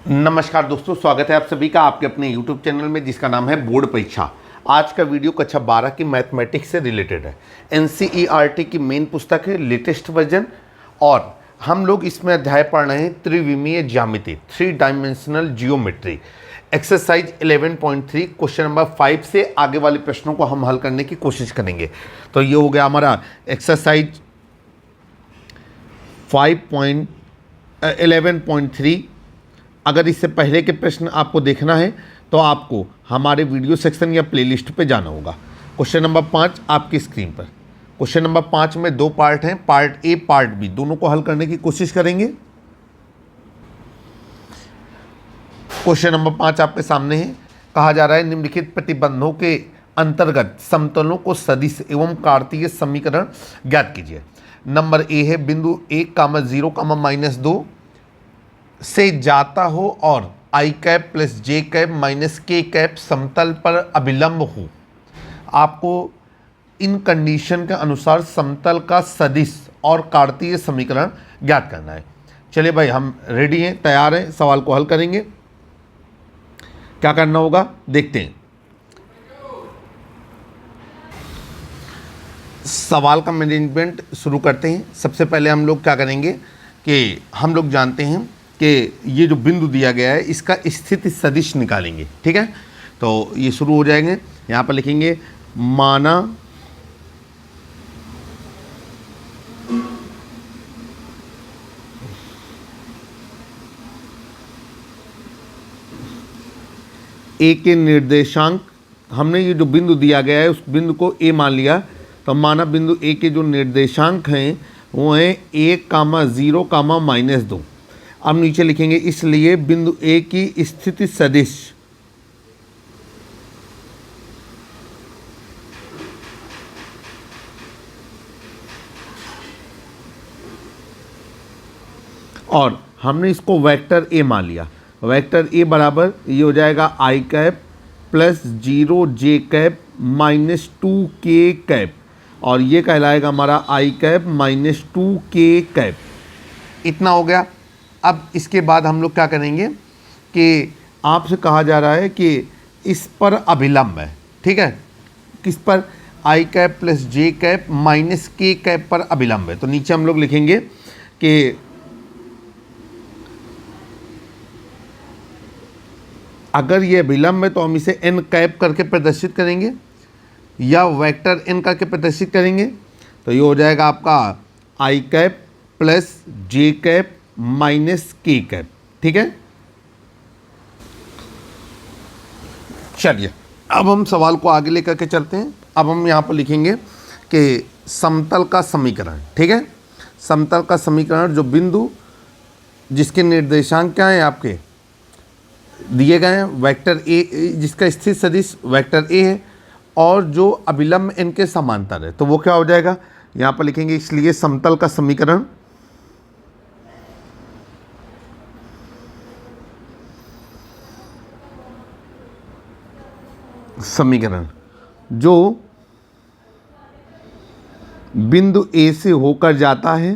नमस्कार दोस्तों, स्वागत है आप सभी का आपके अपने YouTube चैनल में जिसका नाम है बोर्ड परीक्षा। आज का वीडियो कक्षा 12 की मैथमेटिक्स से रिलेटेड है। NCERT की मेन पुस्तक है, लेटेस्ट वर्जन, और हम लोग इसमें अध्याय पढ़ रहे हैं त्रिविमीय ज्यामिति, 3 dimensional geometry. Exercise 11.3 question number 5 से आगे वाले प्रश्नों को हम हल करने की कोशिश करेंगे। तो ये हो गया हमारा एक्सरसाइज 11.3। अगर इससे पहले के प्रश्न आपको देखना है तो आपको हमारे वीडियो सेक्शन या प्लेलिस्ट पे जाना होगा। क्वेश्चन नंबर 5 आपकी स्क्रीन पर। क्वेश्चन नंबर 5 में 2 पार्ट हैं, पार्ट ए पार्ट बी, दोनों को हल करने की कोशिश करेंगे। क्वेश्चन नंबर 5 आपके सामने है। कहा जा रहा है निम्नलिखित प्रतिबंधों के अंतर्गत समतलों को सदिश एवं कार्तीय समीकरण ज्ञात कीजिए। नंबर ए है बिंदु 1, 0, -2 से जाता हो और i cap plus j cap minus k cap समतल पर अभिलंब हो। आपको इन कंडीशन के अनुसार समतल का सदिश और कार्तीय समीकरण ज्ञात करना है। चलिए भाई, हम रेडी हैं, तैयार हैं, सवाल को हल करेंगे। क्या करना होगा देखते हैं। सवाल का मैनेजमेंट शुरू करते हैं। सबसे पहले हम लोग क्या करेंगे कि हम लोग जानते हैं कि ये जो बिंदु दिया गया है इसका स्थिति सदिश निकालेंगे। ठीक है, तो ये शुरू हो जाएंगे। यहाँ पर लिखेंगे माना ए के निर्देशांक, हमने ये जो बिंदु दिया गया है उस बिंदु को ए मान लिया, तो माना बिंदु ए के जो निर्देशांक हैं वो हैं 1, 0, -2। अब नीचे लिखेंगे इसलिए बिंदु ए की स्थिति सदिश और हमने इसको वेक्टर ए मान लिया। वेक्टर ए बराबर ये हो जाएगा i cap plus 0 j cap minus 2 k cap, और ये कहलाएगा हमारा i cap minus 2 k cap. इतना हो गया। अब इसके बाद हम लोग क्या करेंगे कि आपसे कहा जा रहा है कि इस पर अभिलंब है। ठीक है, किस पर? i cap plus j cap minus k cap पर अभिलंब है। तो नीचे हम लोग लिखेंगे कि अगर ये अभिलंब है तो हम इसे n कैप करके प्रदर्शित करेंगे या वेक्टर n करके प्रदर्शित करेंगे। तो ये हो जाएगा आपका i cap plus j cap minus k cap. ठीक है, चलिए अब हम सवाल को आगे लेकर के चलते हैं। अब हम यहाँ पर लिखेंगे कि समतल का समीकरण। ठीक है, समतल का समीकरण, जो बिंदु जिसके निर्देशांक क्या है आपके दिए गए हैं, वेक्टर ए जिसका स्थित सदिश वेक्टर ए है और जो अभिलंब n के समांतर है, तो वो क्या हो जाएगा यहाँ पर लिखेंगे। इसलिए समतल का समीकरण जो बिंदु ए से होकर जाता है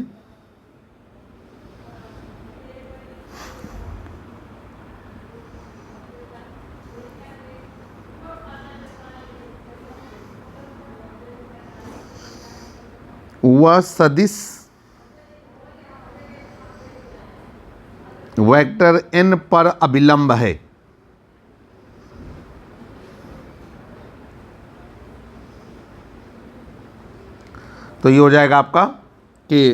वह सदिश वेक्टर n पर अभिलंब है। तो ये हो जाएगा आपका कि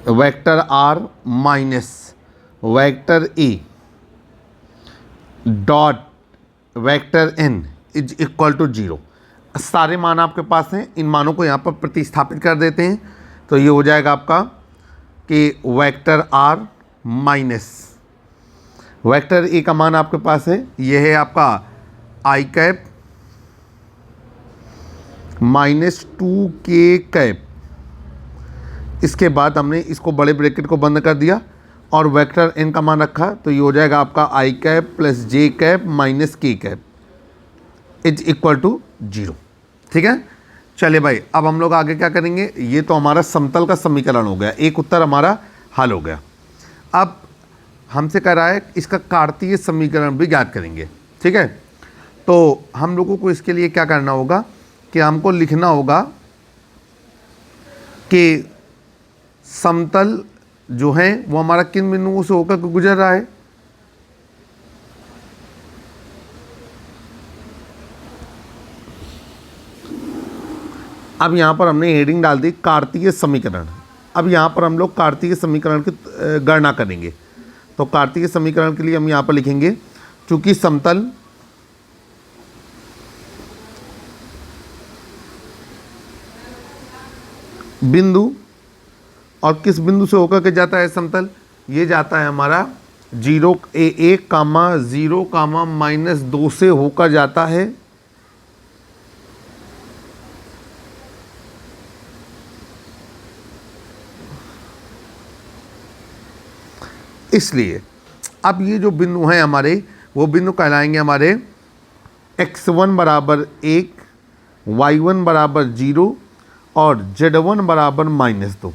vector r minus vector a dot vector n is equal to 0। सारे मान आपके पास हैं, इन मानों को यहाँ पर प्रतिस्थापित कर देते हैं। तो ये हो जाएगा आपका कि vector r minus vector a का मान आपके पास है, ये है आपका i cap minus 2 k cap. इसके बाद हमने इसको बड़े ब्रैकेट को बंद कर दिया और वेक्टर n का मान रखा, तो ये हो जाएगा आपका i cap plus j cap minus k cap is equal to 0। ठीक है, चलिए भाई, अब हम लोग आगे क्या करेंगे, ये तो हमारा समतल का समीकरण हो गया, एक उत्तर हमारा हल हो गया। अब हमसे कह रहा है इसका कार्तीय समीकरण भी ज्ञात करेंगे, ठीक है। तो हम लोगों को इसके लिए क्या करना होगा कि हमको लिखना होगा कि समतल जो है वो हमारा किन बिंदुओं से होकर गुजर रहा है। अब यहाँ पर हमने हेडिंग डाल दी कार्तीय समीकरण। अब यहाँ पर हम लोग कार्तीय समीकरण की गणना करेंगे। तो कार्तीय समीकरण के लिए हम यहाँ पर लिखेंगे, चूंकि समतल बिंदु, और किस बिंदु से होकर के जाता है समतल, ये जाता है हमारा 0 कामा 0 कामा -2 से होकर जाता है इसलिए अब ये जो बिंदु हैं हमारे, वो बिंदु कहलाएंगे हमारे x1 बराबर 1, y1 बराबर 0 और z1 बराबर -2।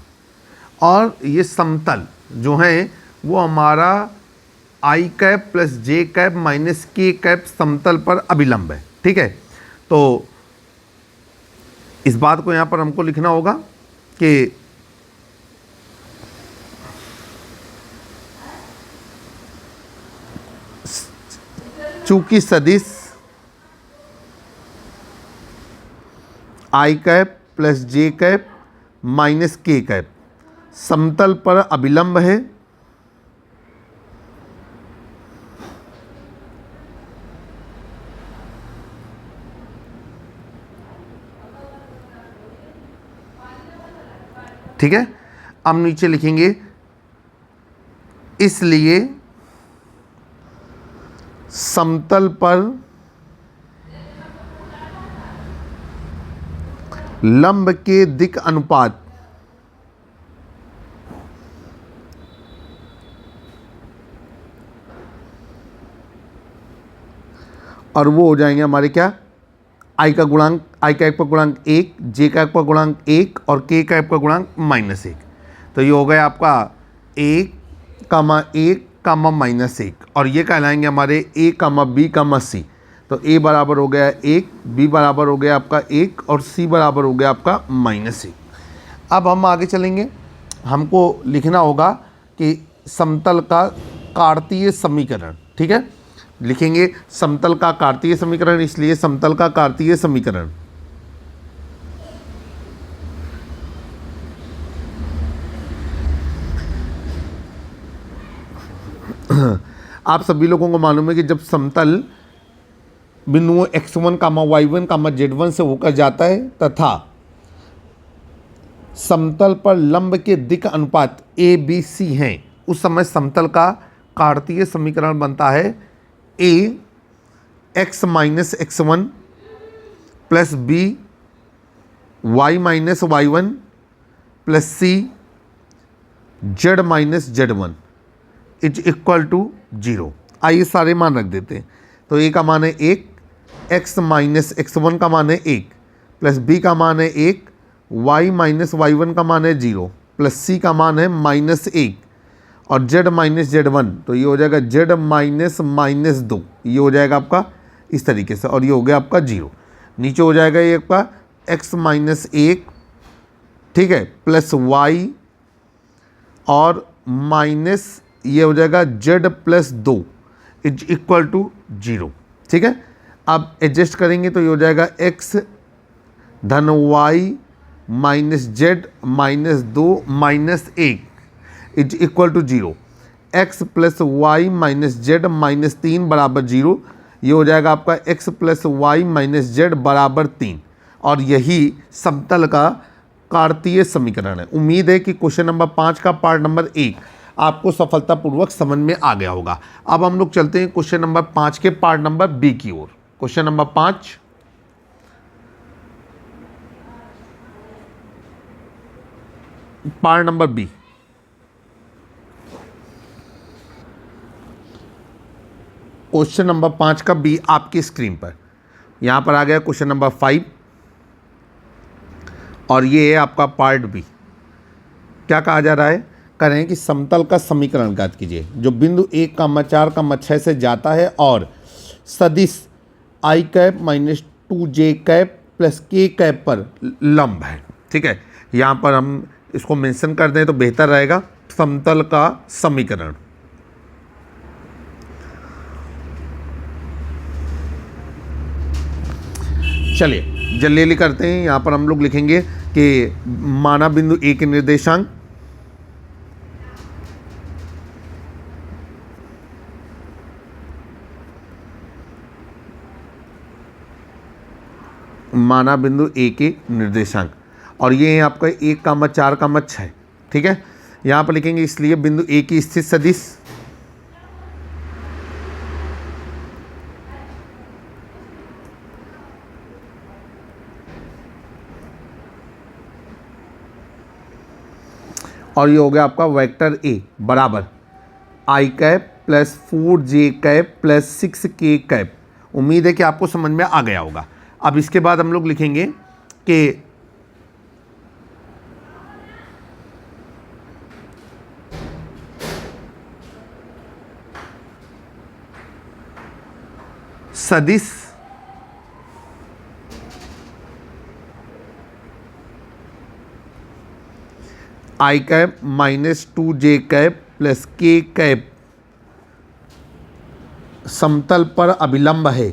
और ये समतल जो है वो हमारा i cap plus j cap minus k cap समतल पर अभिलंब है, ठीक है। तो इस बात को यहाँ पर हमको लिखना होगा कि चूंकि सदिश i cap plus j cap minus k cap समतल पर अभिलंब है, ठीक है। अब नीचे लिखेंगे इसलिए समतल पर लंब के दिक् अनुपात और वो हो जाएंगे हमारे क्या, आई का गुणांक, आई कैप का गुणांक 1, जे कैप का गुणांक 1 और के कैप का गुणांक -1। तो ये हो गया आपका 1, -1, और ये कहलाएंगे हमारे a, b, c। तो a बराबर हो गया 1, b बराबर हो गया आपका 1 और c बराबर हो गया आपका -1। अब हम आगे चलेंगे, हमको लिखना होगा कि समतल का कार्तीय समीकरण, ठीक है। लिखेंगे समतल का कार्तीय समीकरण, इसलिए समतल का कार्तीय समीकरण आप सभी लोगों को मालूम है कि जब समतल बिंदुओं x1, y1, z1 से होकर जाता है तथा समतल पर लंब के दिक् अनुपात a, b, c हैं, उस समय समतल का कार्तीय समीकरण बनता है a x minus x1 plus b y minus y1 plus c z minus z1 is equal to 0। आइए सारे मान रख देते हैं। तो a का मान है 1, x माइनस x1 का मान है 1, प्लस b का मान है 1, y माइनस y1 का मान है 0, प्लस c का मान है -1 और z माइनस z1, तो ये हो जाएगा z माइनस -2, ये हो जाएगा आपका इस तरीके से, और ये हो गया आपका 0। नीचे हो जाएगा ये आपका x माइनस 1, ठीक है, प्लस y और माइनस ये हो जाएगा z plus 2 is equal to 0, ठीक है। अब एडजस्ट करेंगे तो ये हो जाएगा x धन y minus z minus 2 minus 1 is equal to 0। x plus y minus z minus 3 बराबर 0, ये हो जाएगा आपका x plus y minus z बराबर 3, और यही समतल का कार्तीय समीकरण है। उम्मीद है कि क्वेश्चन नंबर 5 का पार्ट नंबर 1 आपको सफलतापूर्वक समझ में आ गया होगा। अब हम लोग चलते हैं क्वेश्चन नंबर 5 के पार्ट नंबर बी की ओर। Question number 5, part number B. Question number 5 का बी आपकी स्क्रीन पर, यहां पर आ गया क्वेश्चन नंबर 5। और ये है आपका पार्ट बी। क्या कहा जा रहा है, कह रहे हैं कि समतल का समीकरण ज्ञात कीजिए जो बिंदु 1,4,6 से जाता है और सदिश I cap minus 2j cap plus k cap पर लंब है। ठीक है, यहाँ पर हम इसको मेंशन कर दें तो बेहतर रहेगा, समतल का समीकरण। चलिए जल्दी करते हैं। यहाँ पर हम लोग लिखेंगे कि माना बिंदु ए के निर्देशांक, माना बिंदु ए के निर्देशांक, और ये है आपका 1,4,6। ठीक है, यहाँ पर लिखेंगे इसलिए बिंदु ए की स्थित सदिश और ये हो गया आपका वेक्टर ए बराबर I cap plus 4j cap plus 6k cap. उम्मीद है कि आपको समझ में आ गया होगा। अब इसके बाद हम लोग लिखेंगे कि सदिश I cap minus 2j cap plus k cap समतल पर अभिलंब है।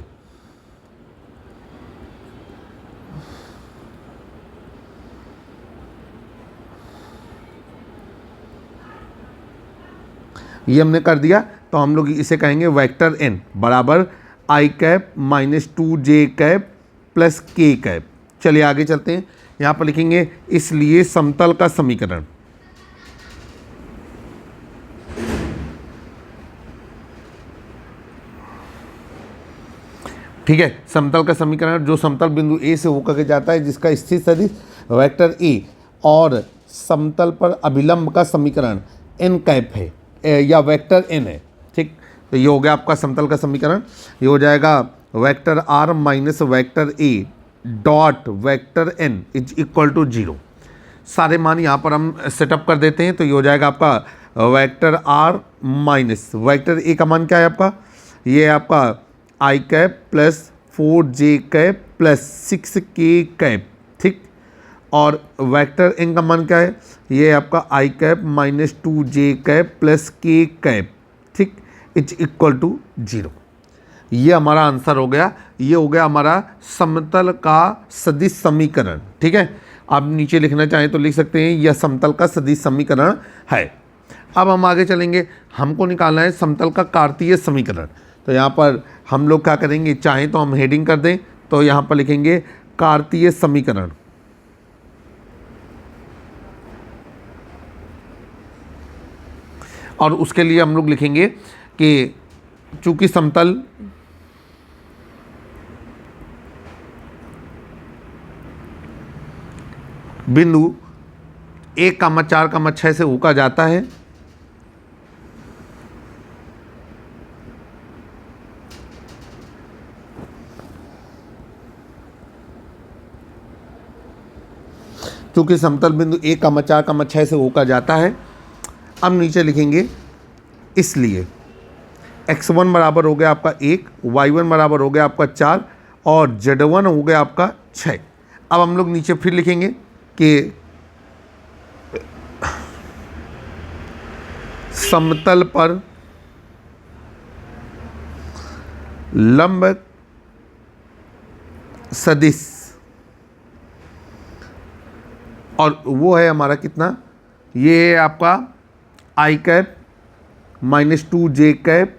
ये हमने कर दिया तो हम लोग इसे कहेंगे वेक्टर n बराबर I cap minus 2j cap plus k cap. चलिए आगे चलते हैं। यहाँ पर लिखेंगे इसलिए समतल का समीकरण, ठीक है, समतल का समीकरण जो समतल बिंदु ए से होकर के जाता है जिसका स्थित सदिश वेक्टर ए और समतल पर अभिलंब का समीकरण n कैप है या वेक्टर n है। ठीक, तो ये हो गया आपका समतल का समीकरण। ये हो जाएगा vector r minus vector a dot vector n is equal to 0। सारे मान यहाँ पर हम सेटअप कर देते हैं तो ये हो जाएगा आपका vector r minus vector A का मान क्या है आपका, ये है आपका I cap plus 4j cap plus 6k cap. ठीक, और वेक्टर n का मान क्या है, ये है आपका I cap minus 2j cap plus k cap. ठीक, इज इक्वल टू 0। ये हमारा आंसर हो गया। ये हो गया हमारा समतल का सदिश समीकरण। ठीक है, आप नीचे लिखना चाहें तो लिख सकते हैं यह समतल का सदिश समीकरण है। अब हम आगे चलेंगे, हमको निकालना है समतल का कार्तीय समीकरण। तो यहाँ पर हम लोग क्या करेंगे, चाहें तो हम हेडिंग कर दें तो यहाँ पर लिखेंगे कार्तीय समीकरण। और उसके लिए हम लोग लिखेंगे कि चूंकि समतल बिंदु 1,4,6 से होकर जाता है चूंकि समतल बिंदु 1,4,6 से होकर जाता है। अब नीचे लिखेंगे इसलिए x1 बराबर हो गया आपका 1, y1 बराबर हो गया आपका 4 और z1 हो गया आपका 6। अब हम लोग नीचे फिर लिखेंगे कि समतल पर लंब सदिश, और वो है हमारा कितना, ये है आपका I cap minus 2j cap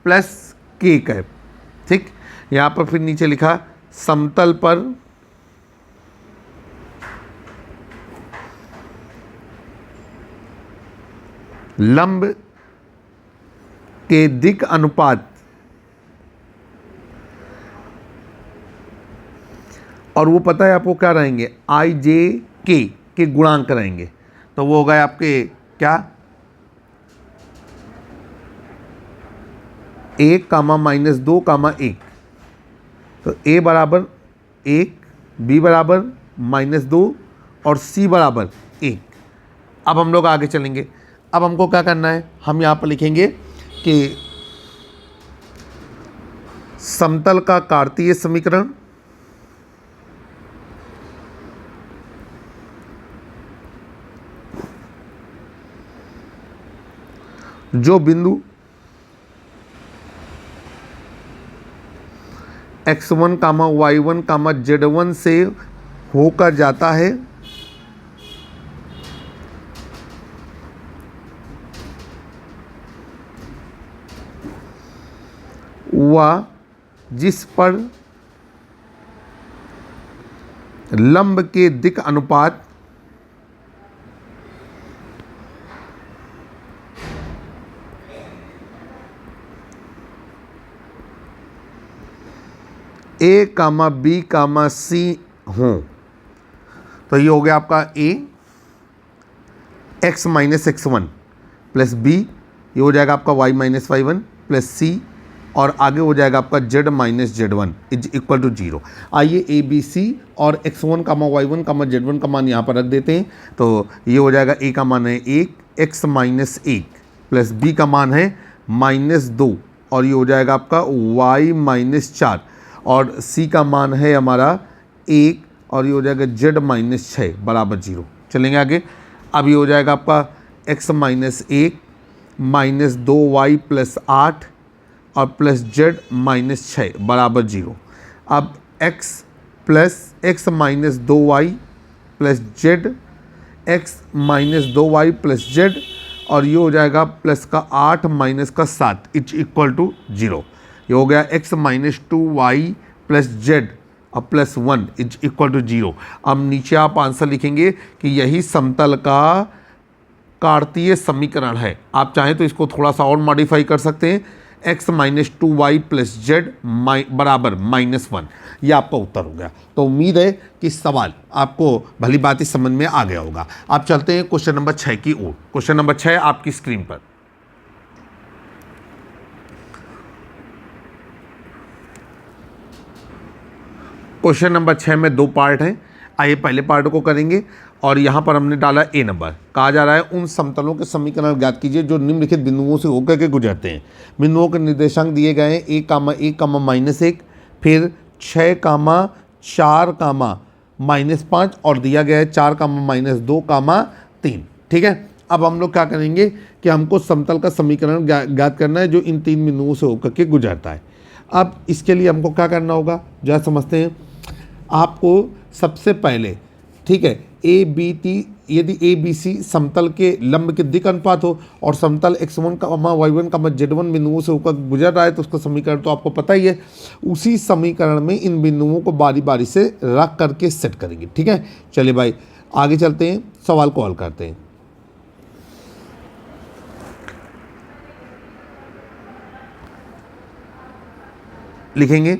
plus k cap. ठीक, यहाँ पर फिर नीचे लिखा समतल पर लंब के दिक् अनुपात, और वो पता है आपको क्या रहेंगे, आई जे के गुणांक रहेंगे। तो वो हो गए आपके क्या, 1 कामा माइनस 2 कामा 1। तो a बराबर 1, b बराबर -2 और c बराबर 1। अब हम लोग आगे चलेंगे। अब हमको क्या करना है, हम यहाँ पर लिखेंगे कि समतल का कार्तीय समीकरण जो बिंदु x1, y1, z1 से होकर जाता है वह जिस पर लंब के दिक् अनुपात a, b, c हो। तो ये हो गया आपका a x minus x1 plus b, ये हो जाएगा आपका y minus y1 plus c, और आगे हो जाएगा आपका z minus z1 is equal to 0। आइए a b c और x1, y1, z1 का मान यहाँ पर रख देते हैं। तो ये हो जाएगा a का मान है 1, x माइनस 1 प्लस b का मान है -2, और ये हो जाएगा आपका y माइनस 4, और c का मान है हमारा 1, और ये हो जाएगा z माइनस 6 बराबर 0। चलेंगे आगे। अब ये हो जाएगा आपका x minus 1 minus 2y plus 8 और प्लस z माइनस 6 बराबर 0। अब x minus 2y plus z, x minus 2y plus z, और ये हो जाएगा प्लस का 8 माइनस का 7 इज इक्वल टू 0। ये हो गया x minus 2y plus z और प्लस 1 इज इक्वल टू 0। अब नीचे आप आंसर लिखेंगे कि यही समतल का कार्तीय समीकरण है। आप चाहें तो इसको थोड़ा सा और मॉडिफाई कर सकते हैं, x minus 2y plus z बराबर -1। ये आपका उत्तर हो गया। तो उम्मीद है कि सवाल आपको भली बात समझ में आ गया होगा। आप चलते हैं क्वेश्चन नंबर 6 की ओर। क्वेश्चन नंबर 6 आपकी स्क्रीन पर। क्वेश्चन नंबर 6 में 2 पार्ट हैं। आइए पहले पार्ट को करेंगे, और यहाँ पर हमने डाला ए नंबर। कहा जा रहा है उन समतलों के समीकरण ज्ञात कीजिए जो निम्नलिखित बिंदुओं से होकर के गुजरते हैं। बिंदुओं के निर्देशांक दिए गए हैं a, -1, फिर 6, 4, -5, और दिया गया है 4, -2, 3। ठीक है। अब हम लोग क्या करेंगे कि हमको समतल का समीकरण ज्ञात करना है जो इन 3 बिंदुओं से होकर के गुजरता है। अब इसके लिए हमको क्या करना होगा, जरा समझते हैं। आपको सबसे पहले, ठीक है, ए बी टी, यदि ए बी सी समतल के लंब के दिक् अनुपात हो और समतल x1, y1, z1 बिंदुओं से होकर गुजर रहा है, तो उसका समीकरण तो आपको पता ही है। उसी समीकरण में इन बिंदुओं को बारी बारी से रख करके सेट करेंगे। ठीक है। चलिए भाई आगे चलते हैं, सवाल को हल करते हैं। लिखेंगे,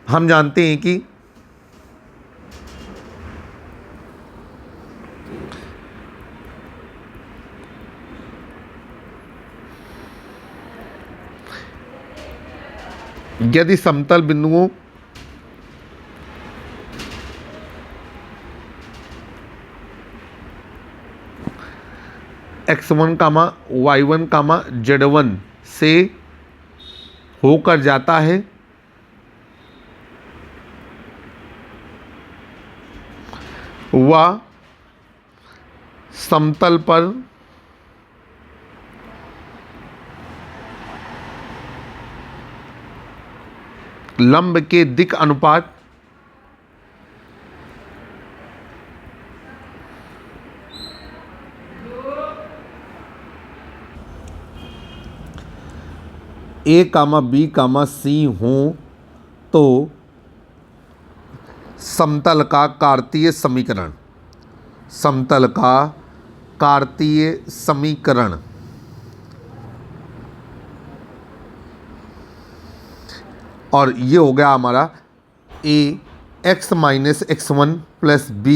हम जानते हैं कि यदि समतल बिंदुओं x1, y1, z1 से होकर जाता है वह समतल पर लंब के दिक् अनुपात a, b, c हों तो समतल का कार्तीय समीकरण, समतल का कार्तीय समीकरण और ये हो गया हमारा a x minus x1 plus b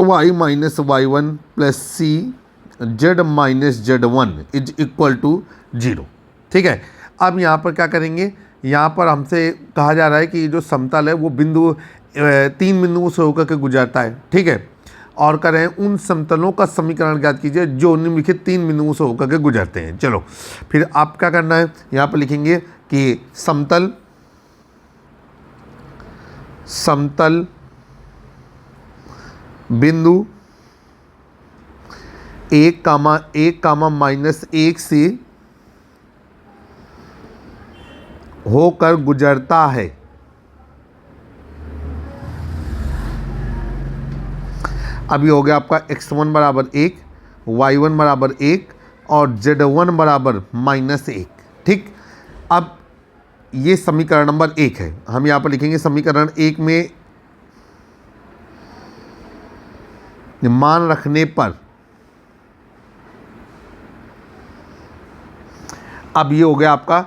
y minus y1 plus c z minus z1 is equal to 0। ठीक है। अब यहाँ पर क्या करेंगे, यहाँ पर हमसे कहा जा रहा है कि जो समतल है वो बिंदु तीन बिंदुओं से होकर के गुजरता है, ठीक है। और कह रहे हैं उन समतलों का समीकरण ज्ञात कीजिए जो निम्नलिखित तीन बिंदुओं से होकर के गुजरते हैं। चलो फिर आप क्या करना है, यहाँ पर लिखेंगे कि समतल बिंदु 1, से होकर गुजरता है। अभी हो गया आपका x1 बराबर 1, y1 बराबर 1 और z1 बराबर -1, ठीक। अब ये समीकरण नंबर 1 है। हम यहाँ पर लिखेंगे समीकरण 1 में मान रखने पर, अब ये हो गया आपका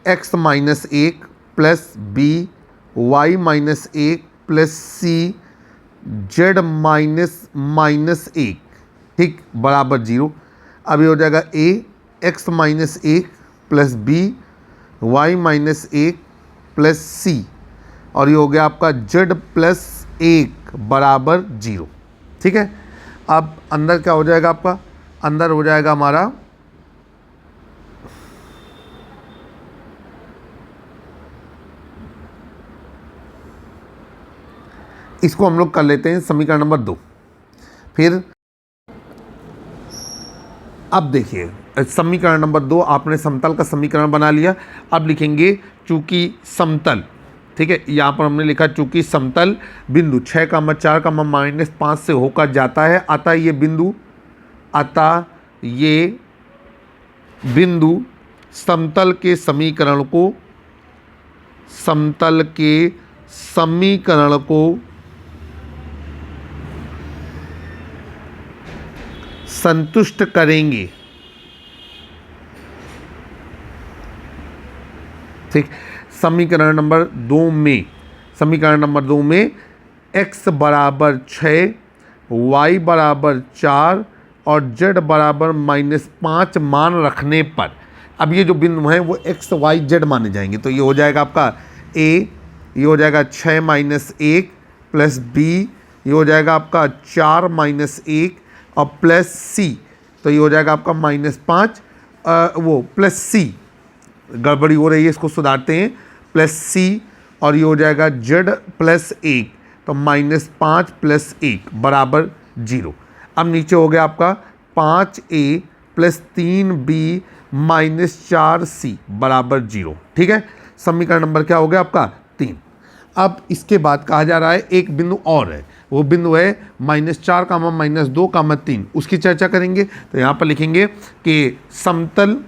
x-1 plus b y-1 plus c z-1, ठीक, बराबर 0। अब ये हो जाएगा x-1 plus b y-1 plus c और ये हो गया आपका z+1 बराबर 0, ठीक है। अब अंदर क्या हो जाएगा आपका, अंदर हो जाएगा हमारा इसको हम लोग कर लेते हैं समीकरण नंबर 2। फिर अब देखिए समीकरण नंबर 2 आपने समतल का समीकरण बना लिया। अब लिखेंगे चूंकि समतल, ठीक है, यहाँ पर हमने लिखा चूंकि समतल बिंदु 6,4,-5 से होकर जाता है, अतः ये बिंदु समतल के समीकरण को संतुष्ट करेंगे, ठीक। समीकरण नंबर 2 में x बराबर 6, y बराबर 4 और z बराबर -5 मान रखने पर, अब ये जो बिंदु हैं वो x, y, z माने जाएंगे। तो ये हो जाएगा आपका a, ये हो जाएगा 6 - 1 प्लस b, ये हो जाएगा आपका 4 - 1 और प्लस c, तो ये हो जाएगा आपका -5 वो प्लस c, गड़बड़ी हो रही है, इसको सुधारते हैं, प्लस c और ये हो जाएगा z+1, तो -5 + 1 बराबर 0। अब नीचे हो गया आपका 5a प्लस 3b -4c बराबर 0, ठीक है। समीकरण नंबर क्या हो गया आपका 3। अब इसके बाद कहा जा रहा है एक बिंदु और है, वो बिंदु है -4, -2, 3, उसकी चर्चा करेंगे। तो यहाँ पर लिखेंगे कि समतल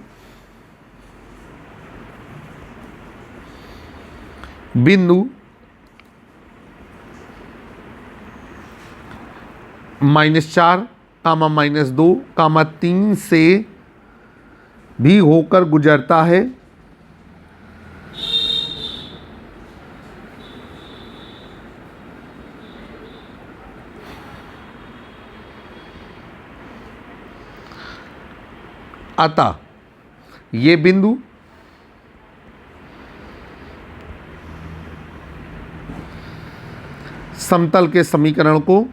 बिंदु -4, -2, 3 से भी होकर गुजरता है, अतः ये बिंदु समतल के समीकरण को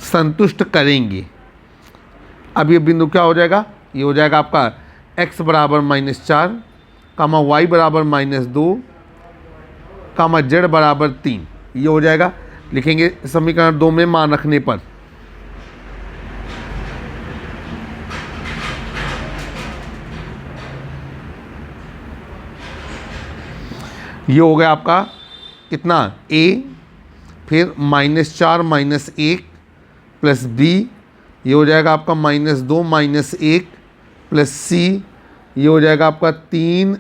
संतुष्ट करेंगे। अब ये बिंदु क्या हो जाएगा, ये हो जाएगा आपका x बराबर -4, y बराबर -2, z बराबर 3, ये हो जाएगा। लिखेंगे समीकरण 2 में मान रखने पर, ये हो गया आपका कितना a, फिर -4 - 1 प्लस b, ये हो जाएगा आपका -2 - 1 प्लस c, ये हो जाएगा आपका 3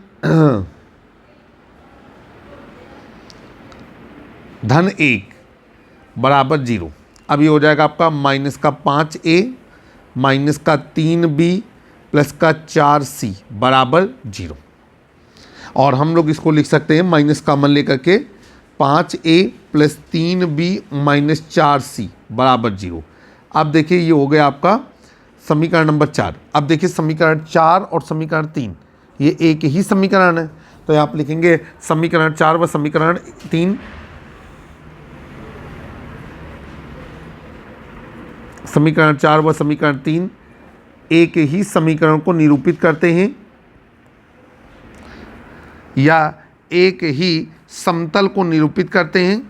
धन 1 बराबर 0। अब ये हो जाएगा आपका -5a -3b प्लस 4c बराबर 0। और हम लोग इसको लिख सकते हैं माइनस कॉमन लेकर के 5a plus 3b minus 4c बराबर 0। अब देखिए ये हो गया आपका समीकरण नंबर 4। अब देखिए समीकरण 4 और समीकरण 3 ये एक ही समीकरण है, तो आप लिखेंगे समीकरण 4 व समीकरण 3। समीकरण 4 व समीकरण 3 एक ही समीकरण को निरूपित करते हैं या एक ही समतल को निरूपित करते हैं।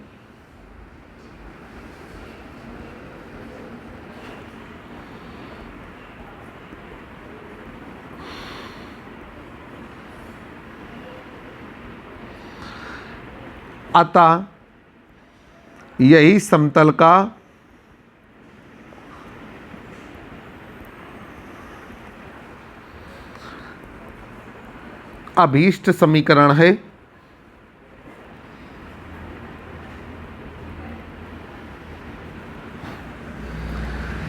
अतः यही समतल का अभीष्ट समीकरण है।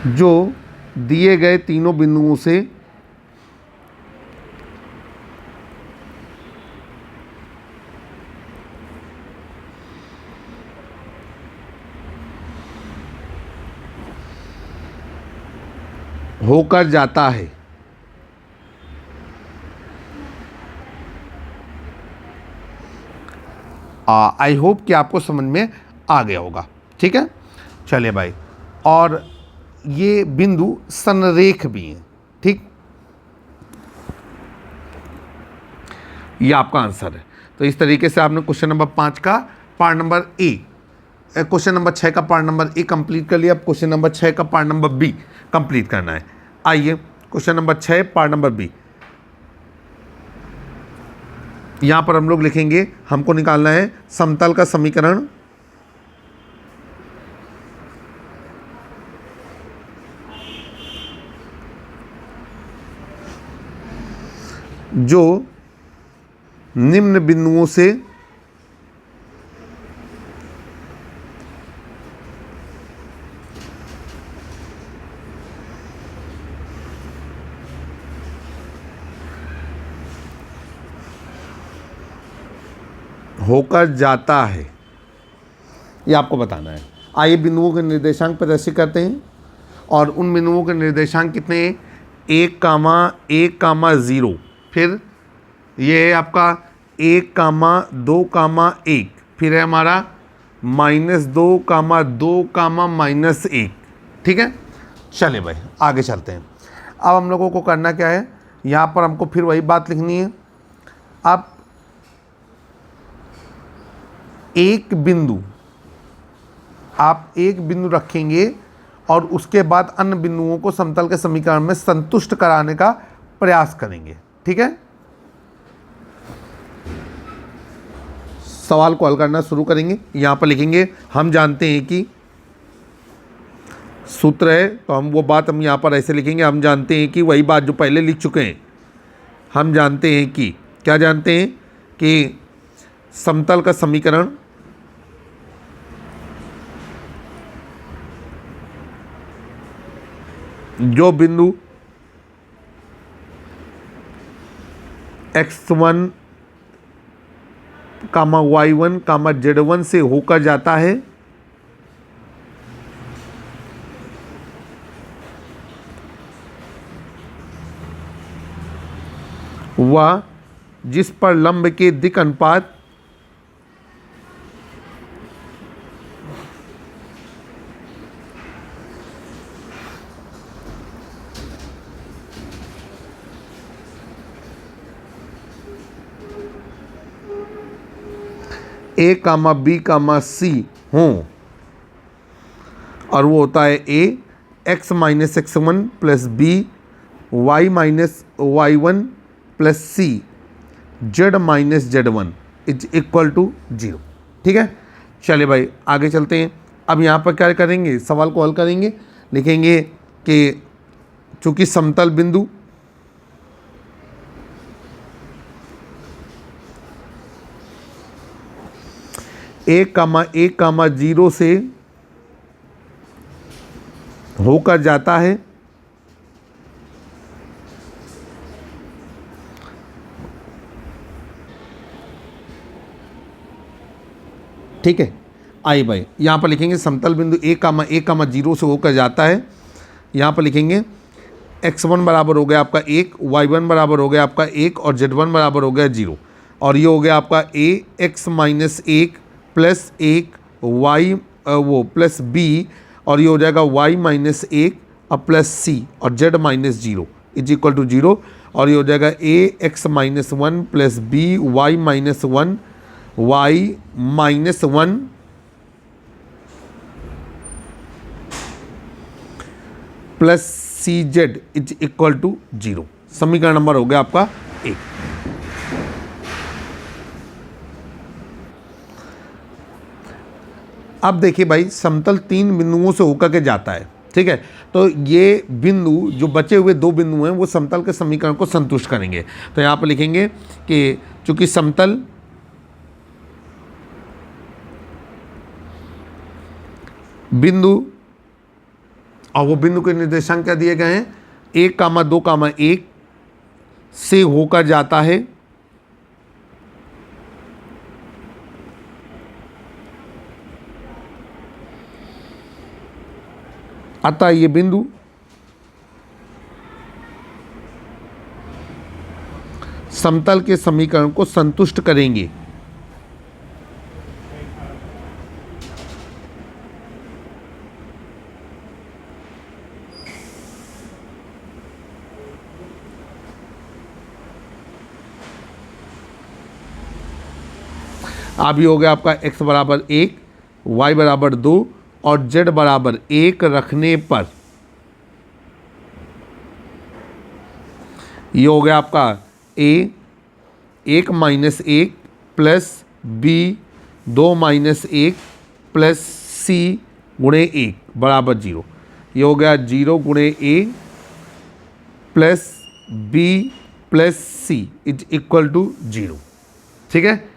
जो दिए गए तीनों बिंदुओं से होकर जाता है। आई होप कि आपको समझ में आ गया होगा। ठीक है, चलिए भाई। और ये बिंदु संरेख भी हैं। ठीक, ये आपका आंसर है। तो इस तरीके से आपने क्वेश्चन नंबर 5 का part number A, question number 6 का पार्ट नंबर ए कंप्लीट कर लिया। अब क्वेश्चन नंबर 6 का पार्ट नंबर बी कंप्लीट करना है। आइए question number 6 part number b. यहां पर हम लोग लिखेंगे, हमको निकालना है समतल का समीकरण जो निम्न बिंदुओं से होकर जाता है, ये आपको बताना है। आइए बिंदुओं के निर्देशांक प्रदर्शित करते हैं। और उन बिंदुओं के निर्देशांक कितने हैं? 1,1,0। फिर ये है आपका 1,2,1। फिर है हमारा -2,2,-1। ठीक है, चलिए भाई आगे चलते हैं। अब हम लोगों को करना क्या है, यहाँ पर हमको फिर वही बात लिखनी है। अब आप एक बिंदु रखेंगे और उसके बाद अन्य बिंदुओं को समतल के समीकरण में संतुष्ट कराने का प्रयास करेंगे। ठीक है, सवाल को हल करना शुरू करेंगे। यहां पर लिखेंगे, हम जानते हैं कि सूत्र है, तो हम वो बात हम यहां पर ऐसे लिखेंगे। हम जानते हैं कि वही बात जो पहले लिख चुके हैं। हम जानते हैं कि, क्या जानते हैं कि समतल का समीकरण जो बिंदु x1, y1, z1 से होकर जाता है वह जिस पर लंब के दिक् अनुपात A, B, C हों, और वो होता है A x minus x1 plus B y minus y1 plus C z minus z1 is equal to 0। ठीक है, चलिए भाई आगे चलते हैं। अब यहाँ पर क्या करेंगे, सवाल को हल करेंगे। लिखेंगे कि चूंकि समतल बिंदु (1,0) से होकर जाता है ठीक है। आई बाई यहाँ पर लिखेंगे समतल बिंदु a कामा 0 से होकर जाता है। यहाँ पर लिखेंगे x1 बराबर हो गया आपका 1, y1 बराबर हो गया आपका 1 और z1 बराबर हो गया 0। और ये हो गया आपका a x minus 1 plus 1 y वो प्लस b, और ये हो जाएगा y माइनस 1 और प्लस c और z minus 0 is equal to 0। और ये हो जाएगा a x minus 1 plus b y minus 1 y minus 1 plus c z is equal to 0। समीकरण नंबर हो गया आपका 1। अब देखिए भाई, समतल 3 बिंदुओं से होकर के जाता है, ठीक है। तो ये बिंदु जो बचे हुए 2 बिंदु हैं वो समतल के समीकरण को संतुष्ट करेंगे। तो यहाँ पर लिखेंगे कि चूंकि समतल बिंदु और वो बिंदु के निर्देशांक क्या दिए गए हैं, 1, 2, 1 से होकर जाता है, अतः ये बिंदु समतल के समीकरण को संतुष्ट करेंगे। अभी हो गया आपका x बराबर 1, y बराबर 2 और z बराबर 1 रखने पर ये हो गया आपका a 1 minus 1 plus b 2 minus 1 plus c गुणे 1 बराबर 0। ये हो गया 0 गुणे a plus b plus c is equal to 0, ठीक है।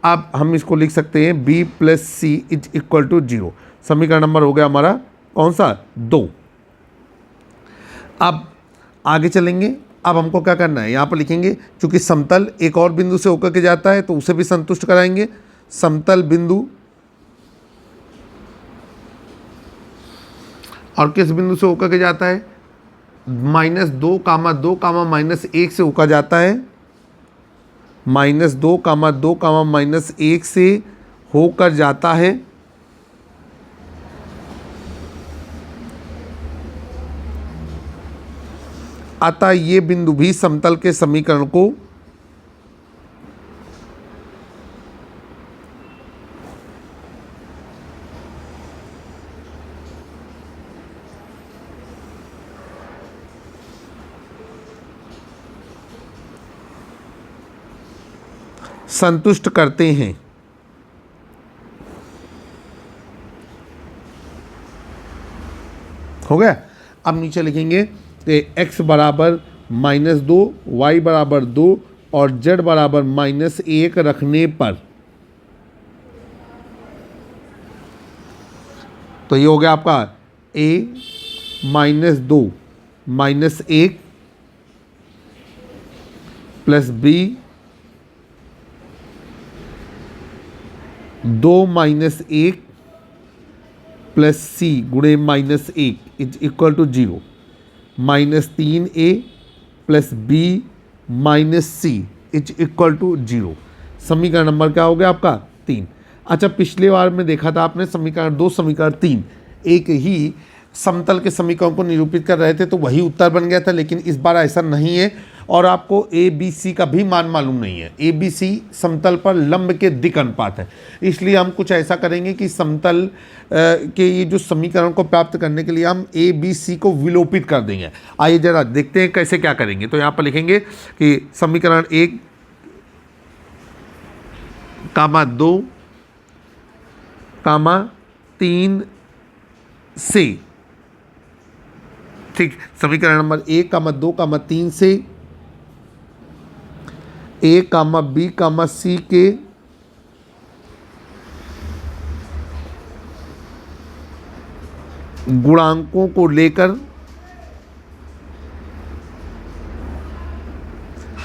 अब हम इसको लिख सकते हैं b plus c is equal to 0। समीकरण नंबर हो गया हमारा कौन सा, 2। अब आगे चलेंगे। अब हमको क्या करना है, यहाँ पर लिखेंगे चूंकि समतल एक और बिंदु से होकर के जाता है तो उसे भी संतुष्ट कराएंगे। समतल बिंदु और किस बिंदु से होकर के जाता है, -2, -2, -1 से होकर जाता है, -2, -2, -1 से होकर जाता है। अतः ये बिंदु भी समतल के समीकरण को संतुष्ट करते हैं। हो गया। अब नीचे लिखेंगे कि x बराबर -2, y बराबर 2 और z बराबर -1 रखने पर, तो ये हो गया आपका a -2 -1 plus b 2 -1 plus c गुणे -1 is equal to 0। -3a plus b minus c is equal to 0। समीकरण नंबर क्या हो गया आपका 3। अच्छा, पिछले बार में देखा था आपने समीकरण 2 समीकरण 3 एक ही समतल के समीकरण को निरूपित कर रहे थे तो वही उत्तर बन गया था, लेकिन इस बार ऐसा नहीं है और आपको ए बी सी का भी मान मालूम नहीं है। ए बी सी समतल पर लंब के दिक् अनुपात है, इसलिए हम कुछ ऐसा करेंगे कि समतल के ये जो समीकरण को प्राप्त करने के लिए हम ए बी सी को विलोपित कर देंगे। आइए जरा देखते हैं कैसे क्या करेंगे। तो यहाँ पर लिखेंगे कि समीकरण 1, 2, 3 से, ठीक, समीकरण नंबर 1, 2, 3 से a, b, c के गुणांकों को लेकर,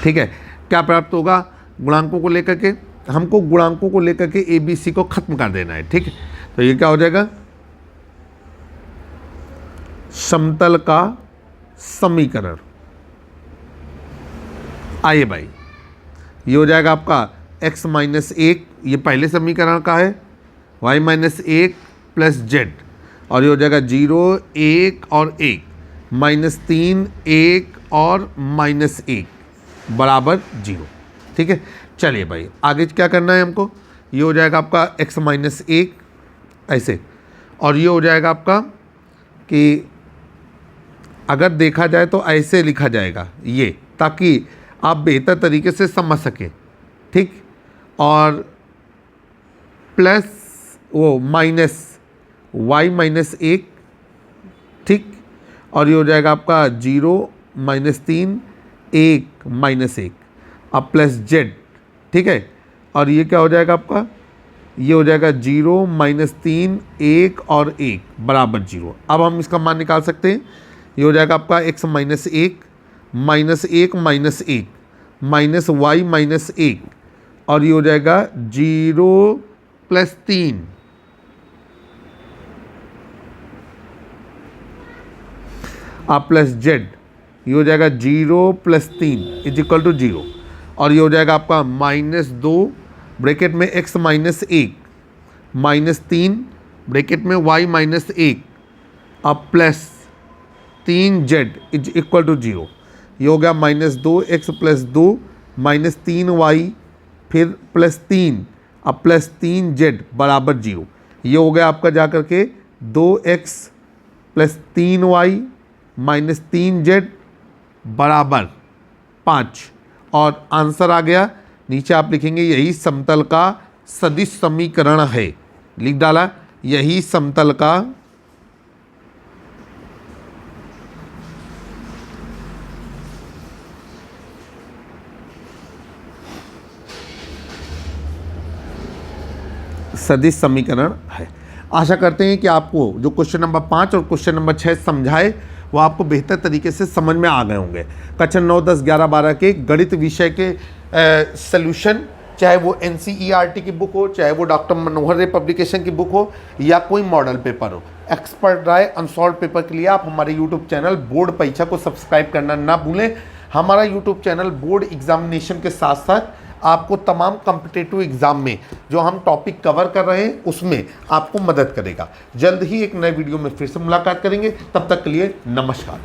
ठीक है, क्या प्राप्त होगा गुणांकों को लेकर के हमको गुणांकों को लेकर के ए बी सी को खत्म कर देना है, ठीक है। तो ये क्या हो जाएगा, समतल का समीकरण। आइए भाई, ये हो जाएगा आपका x माइनस 1, ये पहले समीकरण का है, y माइनस 1 प्लस जेड, और ये हो जाएगा 0 1 और 1 माइनस 3 1 और माइनस 1 बराबर 0, ठीक है। चलिए भाई आगे क्या करना है हमको, ये हो जाएगा आपका x माइनस 1 ऐसे, और ये हो जाएगा आपका कि अगर देखा जाए तो ऐसे लिखा जाएगा ये, ताकि आप बेहतर तरीके से समझ सकें, ठीक। और प्लस वो माइनस y माइनस 1, ठीक, और ये हो जाएगा आपका 0 माइनस 3 1 माइनस 1, अब प्लस जेड, ठीक है। और ये क्या हो जाएगा आपका, ये हो जाएगा 0 माइनस 3 1 और 1 बराबर 0। अब हम इसका मान निकाल सकते हैं, ये हो जाएगा आपका x minus 1 minus 1 minus 1 minus y minus 1, और ये हो जाएगा 0 प्लस 3 आप प्लस जेड, ये हो जाएगा 0 प्लस 3 इज इक्वल टू 0, और ये हो जाएगा आपका माइनस 2 ब्रैकेट में x माइनस 1 माइनस 3 ब्रैकेट में y माइनस 1 अब plus 3 z is equal to 0। ये हो गया minus 2x plus 2 minus 3y फिर प्लस 3 अब प्लस 3 जेड बराबर 0। ये हो गया आपका जा करके 2x plus 3y minus 3 Z बराबर 5, और आंसर आ गया। नीचे आप लिखेंगे यही समतल का सदिश समीकरण है, लिख डाला यही समतल का सदिश समीकरण है। आशा करते हैं कि आपको जो क्वेश्चन नंबर 5 और क्वेश्चन नंबर 6 समझाए वो आपको बेहतर तरीके से समझ में आ गए होंगे। कक्षा 9, 10, 11, 12 के गणित विषय के सॉल्यूशन, चाहे वो NCERT की बुक हो, चाहे वो डॉक्टर मनोहर रे पब्लिकेशन की बुक हो, या कोई मॉडल पेपर हो, एक्सपर्ट राय अनसॉल्व पेपर के लिए आप हमारे यूट्यूब चैनल बोर्ड परीक्षा को सब्सक्राइब करना ना भूलें। हमारा यूट्यूब चैनल बोर्ड एग्जामिनेशन के साथ साथ आपको तमाम कॉम्पिटिटिव एग्जाम में जो हम टॉपिक कवर कर रहे हैं उसमें आपको मदद करेगा। जल्द ही एक नए वीडियो में फिर से मुलाकात करेंगे, तब तक के लिए नमस्कार।